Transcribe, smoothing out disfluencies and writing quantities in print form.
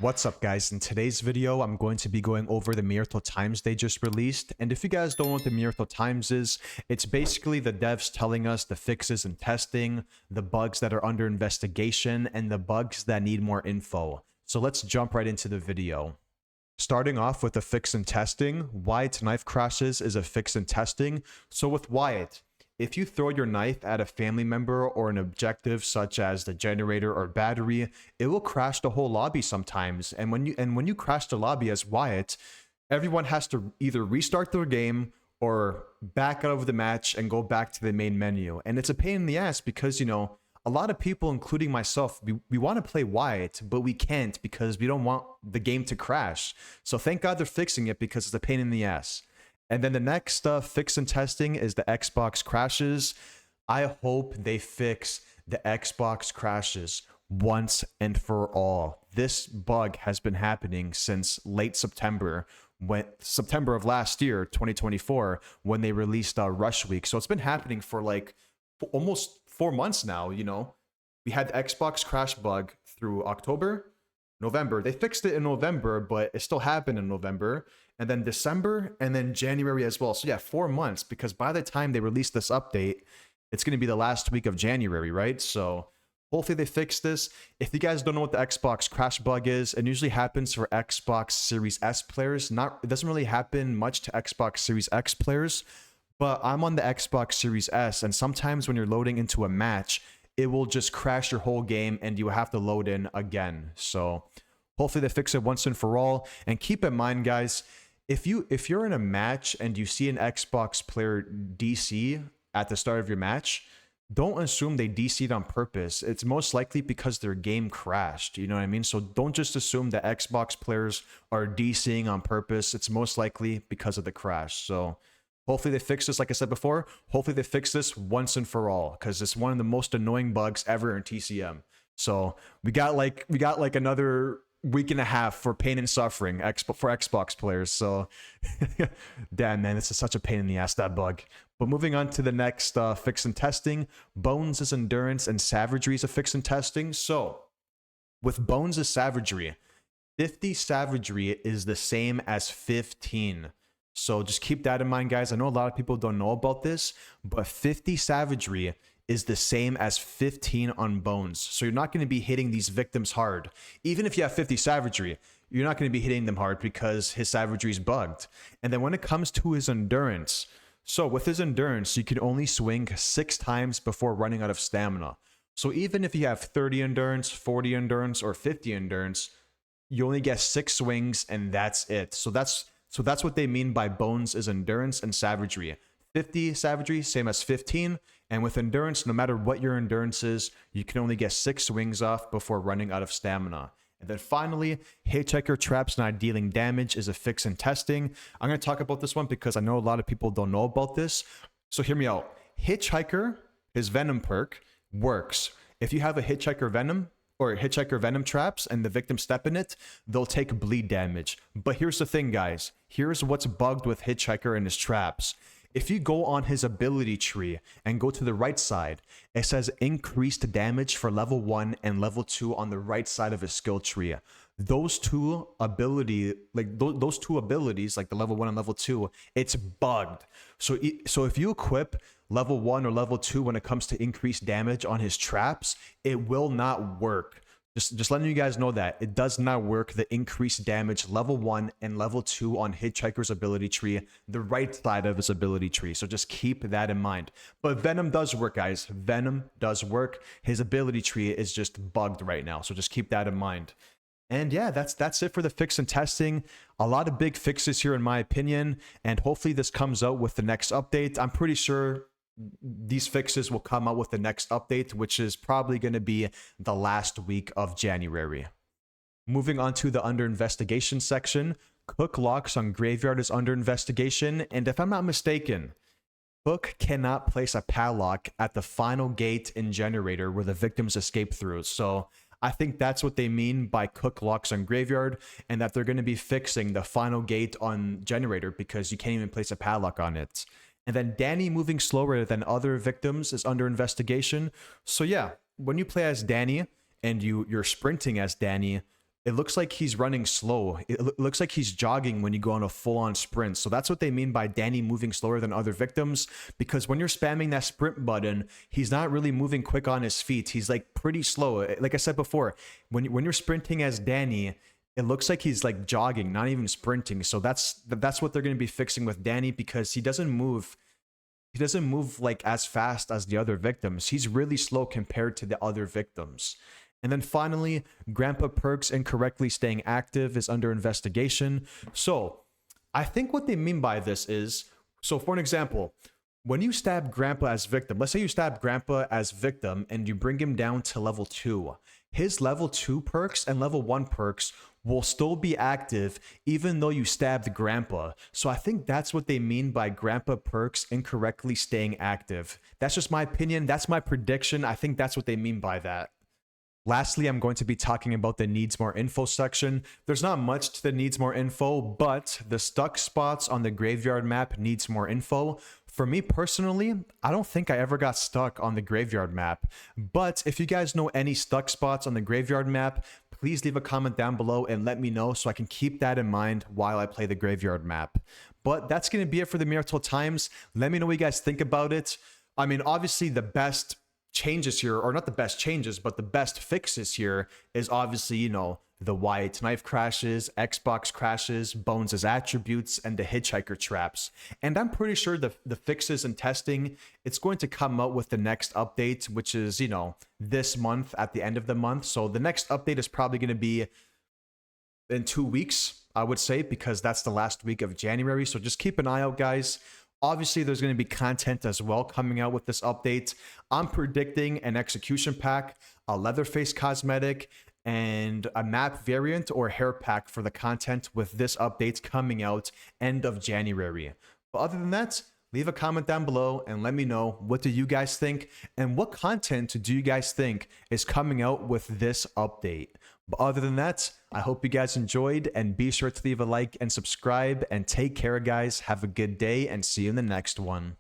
What's up guys, in today's video I'm going to be going over the Muerto Times they just released, and if you guys don't know what the Muerto Times is, it's basically the devs telling us the fixes and testing, the bugs that are under investigation, and the bugs that need more info. So let's jump right into the video. Starting off with the fix and testing, Wyatt knife crashes is a fix and testing. So with Wyatt, if you throw your knife at a family member or an objective such as the generator or battery, it will crash the whole lobby sometimes. And when you crash the lobby as Wyatt, everyone has to either restart their game or back out of the match and go back to the main menu. And it's a pain in the ass because, a lot of people, including myself, we want to play Wyatt, but we can't because we don't want the game to crash. So thank God they're fixing it because it's a pain in the ass. And then the next fix and testing is the Xbox crashes. I hope they fix the Xbox crashes once and for all. This bug has been happening since late September, September of last year, 2024, when they released Rush Week. So it's been happening for like almost 4 months now. We had the Xbox crash bug through October, November. They fixed it in November, but it still happened in November, and then December, and then January as well. So yeah, 4 months, because by the time they release this update, it's going to be the last week of January, right? So hopefully they fix this. If you guys don't know what the Xbox crash bug is, it usually happens for Xbox Series S players. It doesn't really happen much to Xbox Series X players, but I'm on the Xbox Series S, and sometimes when you're loading into a match, it will just crash your whole game and you have to load in again. So hopefully they fix it once and for all. And keep in mind, guys, if you're in a match and you see an Xbox player DC at the start of your match, don't assume they DC'd on purpose. It's most likely because their game crashed. You know what I mean? So don't just assume that Xbox players are DCing on purpose. It's most likely because of the crash. So hopefully they fix this, like I said before. Hopefully they fix this once and for all, because it's one of the most annoying bugs ever in TCM. So we got like another week and a half for pain and suffering for Xbox players. So damn, man, this is such a pain in the ass, that bug. But moving on to the next fix and testing, Bones' endurance and savagery is a fix and testing. So with Bones' savagery, 50 savagery is the same as 15. So just keep that in mind, guys. I know a lot of people don't know about this, but 50 savagery is the same as 15 on Bones. So you're not going to be hitting these victims hard. Even if you have 50 savagery, you're not going to be hitting them hard because his savagery is bugged. And then when it comes to his endurance, so with his endurance, you can only swing 6 times before running out of stamina. So even if you have 30 endurance, 40 endurance, or 50 endurance, you only get 6 swings and that's it. So that's what they mean by Bones is endurance and savagery. 50 savagery, same as 15. And with endurance, no matter what your endurance is, you can only get 6 swings off before running out of stamina. And then finally, Hitchhiker traps not dealing damage is a fix in testing. I'm going to talk about this one because I know a lot of people don't know about this. So hear me out. Hitchhiker, his Venom perk, works. If you have a Hitchhiker Venom, or Hitchhiker Venom traps and the victim step in it, they'll take bleed damage. But here's the thing, guys. Here's what's bugged with Hitchhiker and his traps. If you go on his ability tree and go to the right side, it says increased damage for level 1 and level 2 on the right side of his skill tree. Those two abilities, like the level 1 and level 2, it's bugged. So if you equip level 1 or level 2 when it comes to increased damage on his traps, it will not work. Just letting you guys know that it does not work. The increased damage level 1 and level 2 on Hitchhiker's ability tree, the right side of his ability tree. So just keep that in mind. But Venom does work, guys. Venom does work. His ability tree is just bugged right now. So just keep that in mind. And yeah, that's it for the fix and testing. A lot of big fixes here in my opinion, and hopefully this comes out with the next update. I'm pretty sure these fixes will come out with the next update, which is probably going to be the last week of January. Moving on to the under investigation section, Cook locks on Graveyard is under investigation, and if I'm not mistaken, Cook cannot place a padlock at the final gate in Generator where the victims escape through. So I think that's what they mean by Cook locks on Graveyard, and that they're going to be fixing the final gate on Generator because you can't even place a padlock on it. And then Danny moving slower than other victims is under investigation. So yeah, when you play as Danny and you're sprinting as Danny, it looks like he's running slow. It looks like he's jogging when you go on a full-on sprint. So that's what they mean by Danny moving slower than other victims, because when you're spamming that sprint button, he's not really moving quick on his feet. He's like pretty slow. Like I said before, when you're sprinting as Danny, it looks like he's like jogging, not even sprinting. So that's what they're going to be fixing with Danny, because he doesn't move like as fast as the other victims. He's really slow compared to the other victims. And then finally, Grandpa Perks incorrectly staying active is under investigation. So I think what they mean by this is, so for an example, when you stab Grandpa as victim, let's say you stab Grandpa as victim and you bring him down to level 2. His level 2 perks and level 1 perks will still be active even though you stabbed Grandpa. So I think that's what they mean by Grandpa Perks incorrectly staying active. That's just my opinion. That's my prediction. I think that's what they mean by that. Lastly, I'm going to be talking about the needs more info section. There's not much to the needs more info, but the stuck spots on the graveyard map needs more info. For me personally, I don't think I ever got stuck on the graveyard map. But if you guys know any stuck spots on the graveyard map, please leave a comment down below and let me know so I can keep that in mind while I play the graveyard map. But that's going to be it for the Muerto Times. Let me know what you guys think about it. I mean, obviously the best changes here, or not the best changes, but the best fixes here is obviously, you know, the Wyatt knife crashes, Xbox crashes, Bones' attributes, and the hitchhiker traps. And I'm pretty sure the fixes and testing, it's going to come out with the next update, which is, you know, this month at the end of the month. So the next update is probably going to be in 2 weeks, I would say, because that's the last week of January. So just keep an eye out, guys. Obviously, there's going to be content as well coming out with this update. I'm predicting an execution pack, a Leatherface cosmetic, and a map variant or hair pack for the content with this update coming out end of January. But other than that, leave a comment down below and let me know, what do you guys think, and what content do you guys think is coming out with this update? But other than that, I hope you guys enjoyed, and be sure to leave a like and subscribe, and take care, guys. Have a good day and see you in the next one.